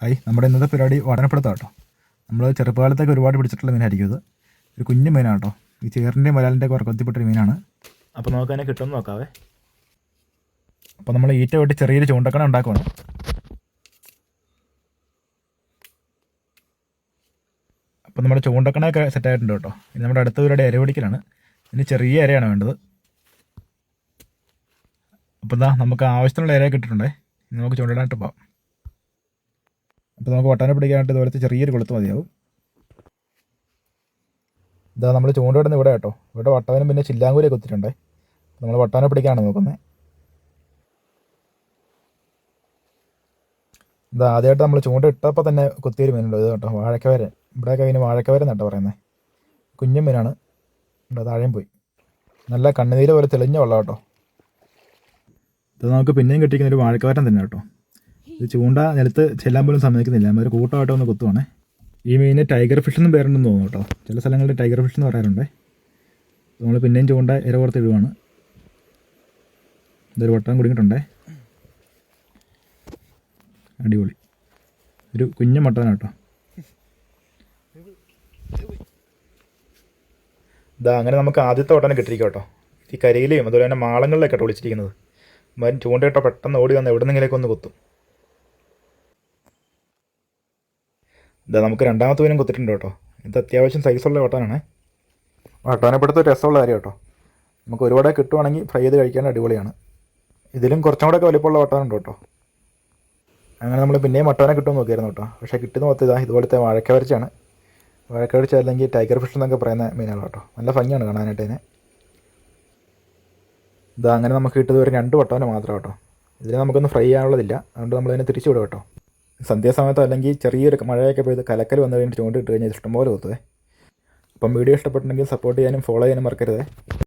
Hi, നമ്മുടെ ഇന്നത്തെ പരിപാടി വടനപ്പെടുത്താം കേട്ടോ. നമ്മൾ ചെറുപ്പകാലത്തൊക്കെ ഒരുപാട് പിടിച്ചിട്ടുള്ള മീനായിരിക്കും ഇത്. ഒരു കുഞ്ഞു മീനാണ് കേട്ടോ. ഈ ചേറിൻ്റെയും വരാലിൻ്റെ ഒക്കെ കൊത്തിപ്പെട്ടൊരു മീനാണ്. അപ്പോൾ നമുക്ക് അതിനെ കിട്ടുമെന്ന് നോക്കാവേ. അപ്പോൾ നമ്മൾ ഈറ്റ വെട്ടി ചെറിയൊരു ചൂണ്ടക്കണ ഉണ്ടാക്കുവാണ്. അപ്പോൾ നമ്മുടെ ചൂണ്ടക്കണയൊക്കെ സെറ്റായിട്ടുണ്ട് കേട്ടോ. ഇനി നമ്മുടെ അടുത്ത പരിപാടി ഇര പിടിക്കലാണ്. ഇതിന് ചെറിയ ഇരയാണ് വേണ്ടത്. അപ്പോൾ എന്താ നമുക്ക് ആവശ്യത്തിനുള്ള ഇര കിട്ടിയിട്ടുണ്ടേ. ഇനി നമുക്ക് ചൂണ്ടിടാനായിട്ട് പോകാം. അപ്പോൾ നമുക്ക് വട്ടാനെ പിടിക്കാനായിട്ട് ഇതുപോലത്തെ ചെറിയൊരു കൊളുത്ത് മതിയാവും. ഇതാ നമ്മൾ ചൂണ്ടയിടുന്ന ഇവിടെ കേട്ടോ. ഇവിടെ വട്ടവനും പിന്നെ ചില്ലാങ്കൂരി കുത്തിയിട്ടുണ്ടേ. നമ്മൾ വട്ടാനെ പിടിക്കാനാണ് നോക്കുന്നത്. ഇതാ ആദ്യമായിട്ട് നമ്മൾ ചൂണ്ട ഇട്ടപ്പോൾ തന്നെ കുത്തിയൊരു മീനുണ്ട് ഇത് കേട്ടോ. വാഴക്കവരൻ. ഇവിടെയൊക്കെ മീൻ വാഴക്കവരൻ കേട്ടോ പറയുന്നത്. കുഞ്ഞു മീനാണ്. ഇവിടെ താഴെയും പോയി. നല്ല കണ്ണുനീര് പോലെ തെളിഞ്ഞ വെള്ളം കേട്ടോ. ഇത് നമുക്ക് പിന്നെയും കിട്ടിയിരിക്കുന്ന ഒരു വാഴക്കവരൻ തന്നെ കേട്ടോ. ഇത് ചൂണ്ട നിലത്ത് ചെല്ലാൻ പോലും സമ്മതിക്കുന്നില്ല. ഒരു കൂട്ടമായിട്ട് ഒന്ന് കുത്തുവാണേ. ഈ മീന് ടൈഗർ ഫിഷ് എന്നും പേരുണ്ടെന്ന് തോന്നുന്നു കേട്ടോ. ചില സ്ഥലങ്ങളിൽ ടൈഗർ ഫിഷ് എന്ന് പറയാറുണ്ട്. നമ്മൾ പിന്നെയും ചൂണ്ട ഇര പുറത്ത് ഇടുവാണ്. ഇതൊരു വട്ടം കുടുങ്ങിയിട്ടുണ്ടേ. അടിപൊളി ഒരു കുഞ്ഞു മട്ടനാണ് കേട്ടോ. ഇതാ അങ്ങനെ നമുക്ക് ആദ്യത്തെ വട്ടനെ കിട്ടിയിരിക്കും കേട്ടോ. ഈ കരിയിലെയും അതുപോലെ തന്നെ മാളങ്ങളിലൊക്കെ വിളിച്ചിരിക്കുന്നത്. മരം ചൂണ്ടയിട്ടോ പെട്ടെന്ന് ഓടി വന്ന് എവിടെന്നെങ്കിലേക്ക് ഒന്ന് കുത്തും. ഇതാ നമുക്ക് രണ്ടാമത്തെ മീനും കുത്തിയിട്ടുണ്ട് കേട്ടോ. ഇത് അത്യാവശ്യം സൈസുള്ള വട്ടാനാണ്. വട്ടാനെപ്പെടുത്ത ഒരു രസമുള്ള കാര്യം കേട്ടോ. നമുക്ക് ഒരുപാട് കിട്ടുവാണെങ്കിൽ ഫ്രൈ ചെയ്ത് കഴിക്കാൻ അടിപൊളിയാണ്. ഇതിലും കുറച്ചും കൂടെയൊക്കെ വലിപ്പമുള്ള വട്ടാനുണ്ട് കേട്ടോ. അങ്ങനെ നമ്മൾ പിന്നെയും വട്ടാനെ കിട്ടുമെന്ന് നോക്കിയായിരുന്നു കേട്ടോ. പക്ഷേ കിട്ടുന്ന മൊത്തം ഇതാ ഇതുപോലത്തെ വാഴക്കവരച്ചാണ്. വാഴക്കവരച്ച അല്ലെങ്കിൽ ടൈഗർ ഫിഷ് എന്നൊക്കെ പറയുന്ന മീനുകൾ കേട്ടോ. നല്ല ഭംഗിയാണ് കാണാനായിട്ട് ഇതിനെ. ഇതാ അങ്ങനെ നമുക്ക് കിട്ടുന്നത് ഒരു 2 വട്ടാനെ മാത്രം കേട്ടോ. ഇതിന് നമുക്കൊന്ന് ഫ്രൈ ചെയ്യാനുള്ളതില്ല. അതുകൊണ്ട് നമ്മളതിനെ തിരിച്ചു വിടും കേട്ടോ. സന്ധ്യാസമയത്തോ അല്ലെങ്കിൽ ചെറിയൊരു മഴയൊക്കെ പെയ്ത് കലക്കൽ വന്നു കഴിഞ്ഞിട്ട് ചൂണ്ടിട്ട് കഴിഞ്ഞാൽ ഇഷ്ടംപോലെ കുത്തുവേ. അപ്പം വീഡിയോ ഇഷ്ടപ്പെട്ടിട്ടുണ്ടെങ്കിൽ സപ്പോർട്ട് ചെയ്യാനും ഫോളോ ചെയ്യാനും മറക്കരുതേ.